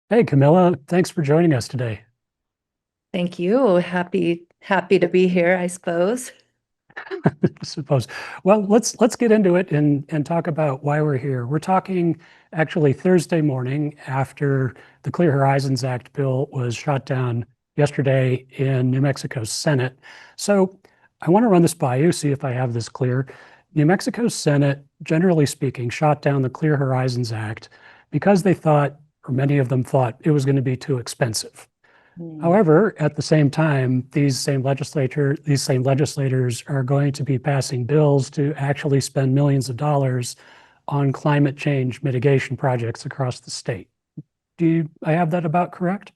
Hey, Camilla, thanks for joining us today. Thank you. Happy to be here, I suppose. I suppose. Well, let's get into it and talk about why we're here. We're talking actually Thursday morning after the Clear Horizons Act bill was shot down yesterday in New Mexico's Senate. So I want to run this by you, see if I have this clear. New Mexico's Senate, generally speaking, shot down the Clear Horizons Act because they thought, or many of them thought, it was going to be too expensive. Mm. However, at the same time, these same legislators are going to be passing bills to actually spend millions of dollars on climate change mitigation projects across the state. I have that about correct?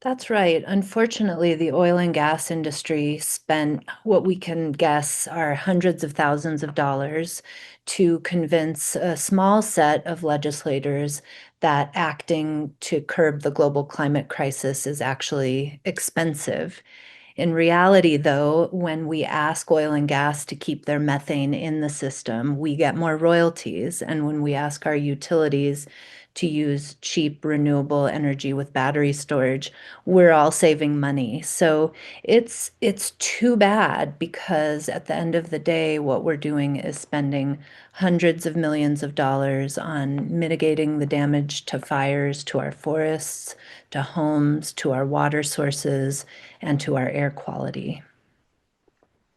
That's right. Unfortunately, the oil and gas industry spent what we can guess are hundreds of thousands of dollars to convince a small set of legislators that acting to curb the global climate crisis is actually expensive. In reality, though, when we ask oil and gas to keep their methane in the system, we get more royalties. And when we ask our utilities to use cheap renewable energy with battery storage, we're all saving money. So it's too bad because at the end of the day, what we're doing is spending hundreds of millions of dollars on mitigating the damage to fires, to our forests, to homes, to our water sources, and to our air quality.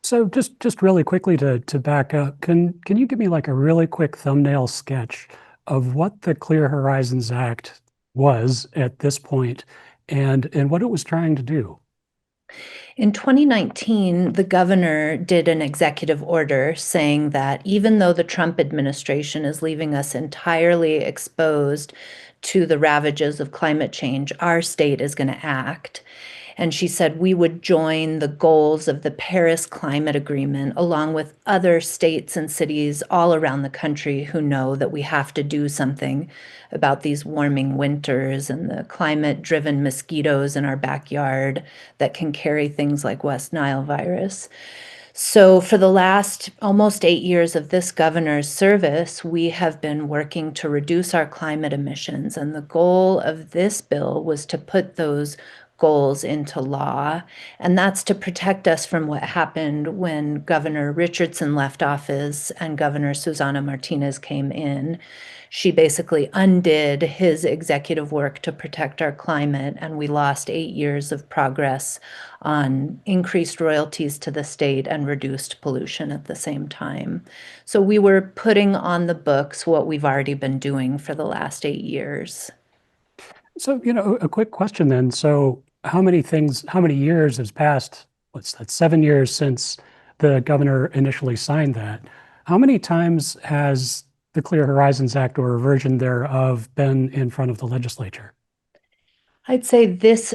So just really quickly to back up, can you give me like a really quick thumbnail sketch of what the Clear Horizons Act was at this point and what it was trying to do? In 2019, the governor did an executive order saying that even though the Trump administration is leaving us entirely exposed to the ravages of climate change, our state is going to act. And she said we would join the goals of the Paris Climate Agreement, along with other states and cities all around the country who know that we have to do something about these warming winters and the climate driven mosquitoes in our backyard that can carry things like West Nile virus. So, for the last almost 8 years of this governor's service, we have been working to reduce our climate emissions. And the goal of this bill was to put those goals into law. And that's to protect us from what happened when Governor Richardson left office and Governor Susana Martinez came in. She basically undid his executive work to protect our climate, and we lost 8 years of progress on increased royalties to the state and reduced pollution at the same time. So we were putting on the books what we've already been doing for the last 8 years. So, a quick question then. So, how many years has passed? What's that, 7 years since the governor initially signed that? How many times has the Clear Horizons Act or a version thereof been in front of the legislature? I'd say this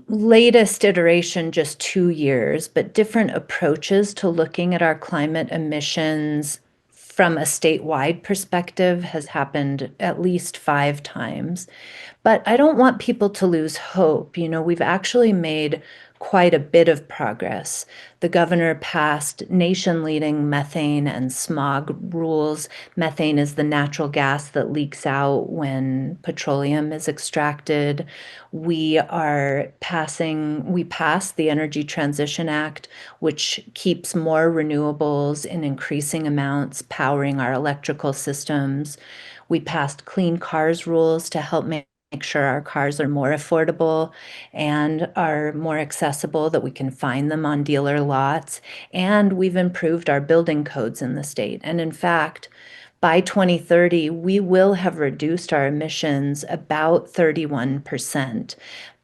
latest iteration, just 2 years, but different approaches to looking at our climate emissions from a statewide perspective has happened at least 5 times. But I don't want people to lose hope. We've actually made quite a bit of progress. The governor passed nation leading methane and smog rules. Methane is the natural gas that leaks out when petroleum is extracted. We passed the Energy Transition Act, which keeps more renewables in increasing amounts powering our electrical systems. We passed clean cars rules to help make sure our cars are more affordable and are more accessible, that we can find them on dealer lots. And we've improved our building codes in the state. And in fact, by 2030, we will have reduced our emissions about 31%.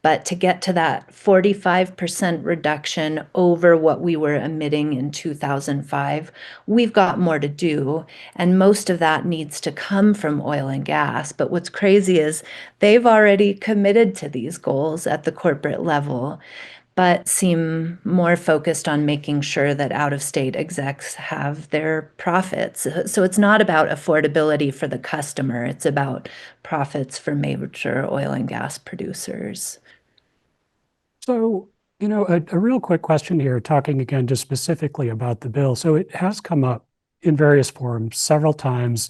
But to get to that 45% reduction over what we were emitting in 2005, we've got more to do. And most of that needs to come from oil and gas. But what's crazy is they've already committed to these goals at the corporate level, but seem more focused on making sure that out of state execs have their profits. So it's not about affordability for the customer, it's about profits for major oil and gas producers. So, a real quick question here, talking again just specifically about the bill. So it has come up in various forms several times.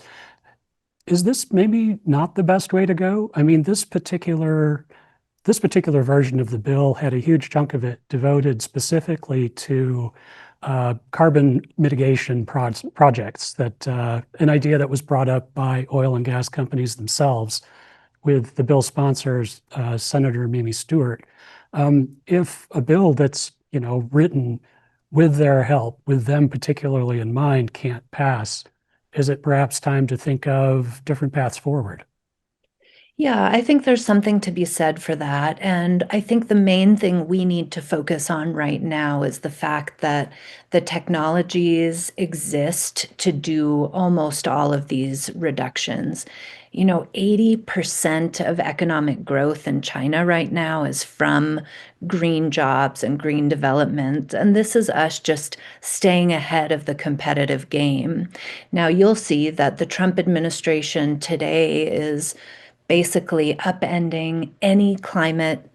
Is this maybe not the best way to go? I mean, this particular this particular version of the bill had a huge chunk of it devoted specifically to carbon mitigation projects, that an idea that was brought up by oil and gas companies themselves with the bill sponsors, Senator Mimi Stewart. If a bill that's written with their help, with them particularly in mind, can't pass, is it perhaps time to think of different paths forward? Yeah, I think there's something to be said for that. And I think the main thing we need to focus on right now is the fact that the technologies exist to do almost all of these reductions. 80% of economic growth in China right now is from green jobs and green development. And this is us just staying ahead of the competitive game. Now, you'll see that the Trump administration today is basically upending any climate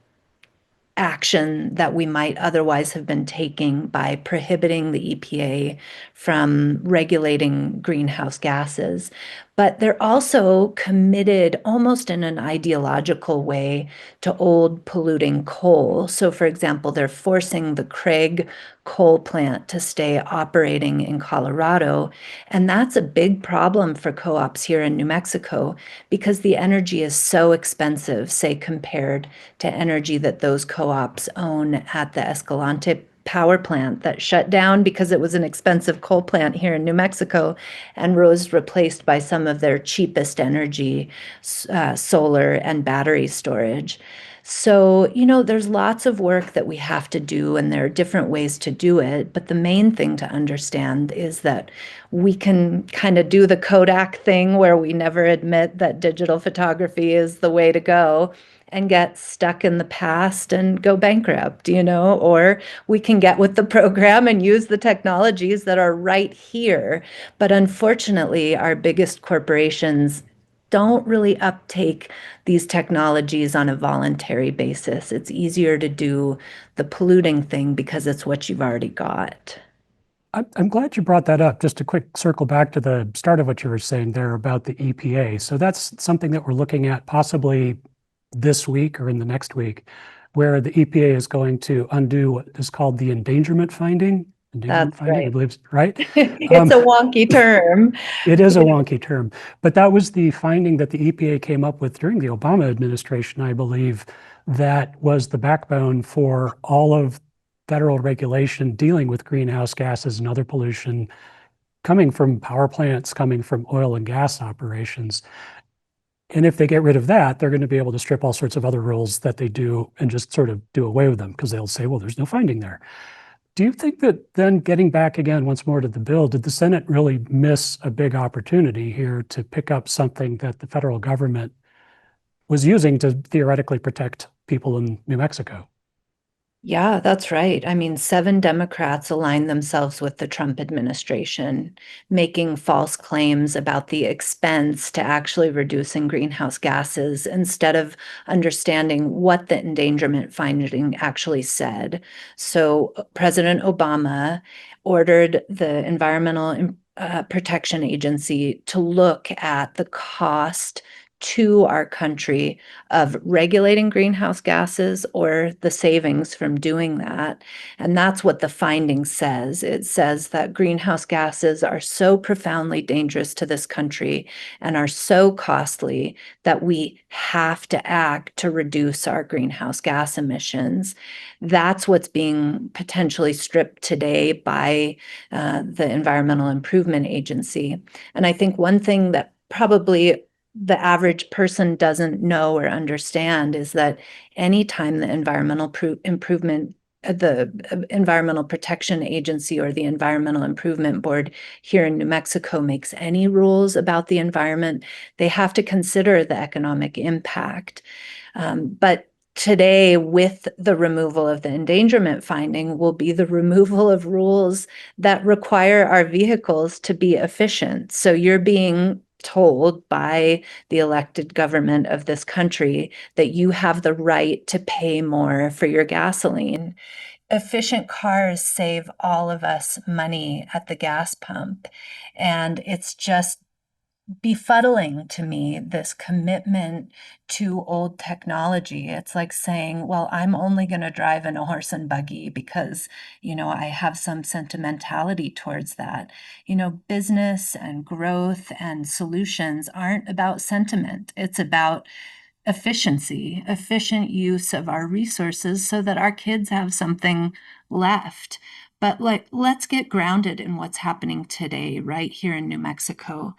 action that we might otherwise have been taking by prohibiting the EPA from regulating greenhouse gases. But they're also committed almost in an ideological way to old polluting coal. So, for example, they're forcing the Craig coal plant to stay operating in Colorado. And that's a big problem for co-ops here in New Mexico because the energy is so expensive, say, compared to energy that those co-ops own at the Escalante power plant that shut down because it was an expensive coal plant here in New Mexico and was replaced by some of their cheapest energy, solar and battery storage. So, there's lots of work that we have to do, and there are different ways to do it. But the main thing to understand is that we can kind of do the Kodak thing where we never admit that digital photography is the way to go and get stuck in the past and go bankrupt, or we can get with the program and use the technologies that are right here. But unfortunately, our biggest corporations don't really uptake these technologies on a voluntary basis. It's easier to do the polluting thing because it's what you've already got. I'm glad you brought that up. Just a quick circle back to the start of what you were saying there about the EPA. So that's something that we're looking at possibly this week or in the next week, where the EPA is going to undo what is called the endangerment finding. Endangerment That's finding, I right. believe, right? It's a wonky term. It is a wonky term, but that was the finding that the EPA came up with during the Obama administration, I believe, that was the backbone for all of federal regulation dealing with greenhouse gases and other pollution coming from power plants, coming from oil and gas operations. And if they get rid of that, they're going to be able to strip all sorts of other rules that they do and just sort of do away with them because they'll say, well, there's no finding there. Do you think that then getting back again once more to the bill, did the Senate really miss a big opportunity here to pick up something that the federal government was using to theoretically protect people in New Mexico? Yeah, that's right. I mean, 7 Democrats aligned themselves with the Trump administration, making false claims about the expense to actually reducing greenhouse gases instead of understanding what the endangerment finding actually said. So, President Obama ordered the Environmental Protection Agency to look at the cost to our country of regulating greenhouse gases or the savings from doing that. And that's what the finding says. It says that greenhouse gases are so profoundly dangerous to this country and are so costly that we have to act to reduce our greenhouse gas emissions. That's what's being potentially stripped today by the Environmental Improvement Agency. And I think one thing that probably the average person doesn't know or understand is that anytime the Environmental Protection Agency or the Environmental Improvement Board here in New Mexico makes any rules about the environment, they have to consider the economic impact. But today, with the removal of the endangerment finding, will be the removal of rules that require our vehicles to be efficient. So you're being told by the elected government of this country that you have the right to pay more for your gasoline. Efficient cars save all of us money at the gas pump, and it's just befuddling to me, this commitment to old technology. It's like saying, well, I'm only going to drive in a horse and buggy because, I have some sentimentality towards that. Business and growth and solutions aren't about sentiment. It's about efficiency, efficient use of our resources so that our kids have something left. But let's get grounded in what's happening today, right here in New Mexico.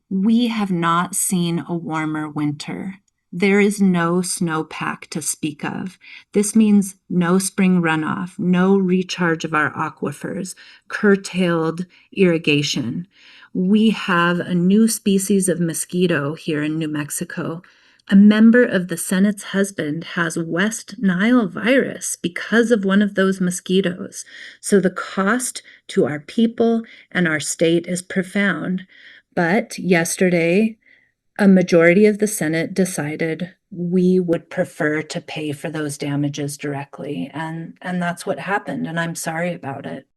We have not seen a warmer winter. There is no snowpack to speak of. This means no spring runoff, no recharge of our aquifers, curtailed irrigation. We have a new species of mosquito here in New Mexico. A member of the Senate's husband has West Nile virus because of one of those mosquitoes. So the cost to our people and our state is profound. But yesterday, a majority of the Senate decided we would prefer to pay for those damages directly. And that's what happened. And I'm sorry about it.